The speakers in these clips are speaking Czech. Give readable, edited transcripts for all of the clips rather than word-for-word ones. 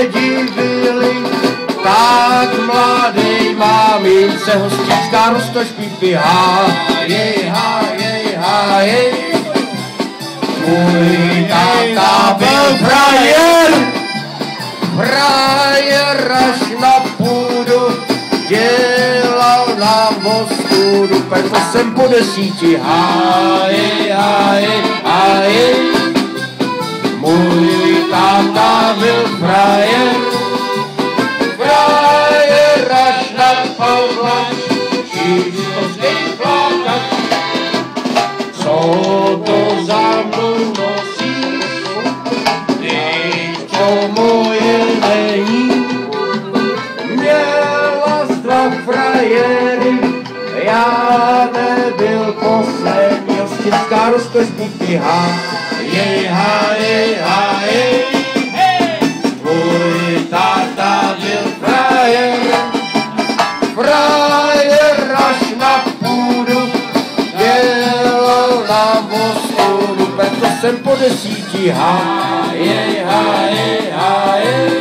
nedivili, tak mladej mámince hostická roztoč pípí. Hájej, hájej, hájej. Můj táta byl frajer až na půdu, dělal nám ostudu, pekl jsem po 10. Hájej, hájej, hájej. Můj táta byl frajer až na Pavla, čístovský plakač. Co to za mnou nosíš, ty čo moje není? Měla dva frajery, já nebyl poslední, hostická roztoč pípí. Hájej, hájej, hájej. Tvůj táta byl frajer až na půdu, dělal nám ostudu, pekl jsem po 10. Hájej, hájej, hájej.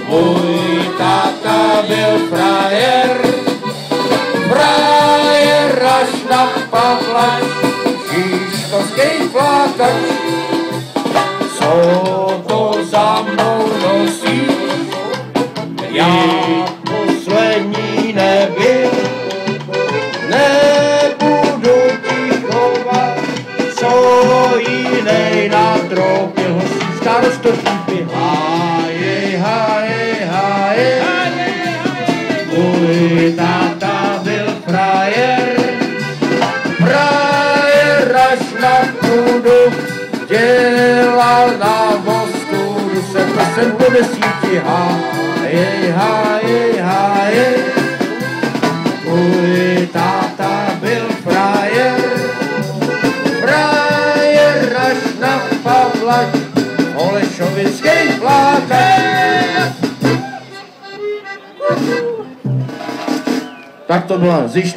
Můj táta byl frajer až na Pavla, čístovský plakač. Co to za mnou nosíš? Já poslední nebyl, nebudu ti chovat, co jinej natropil. Hostická roztoč pípí. Hájej, hájej, hájej. Můj táta byl frajer až na půdu, dělal nám ostudu, jsem po 10. Hájej, hájej, hájej. Můj táta byl frajer až na Pavla, holešovický plakač. Tak to byla zištná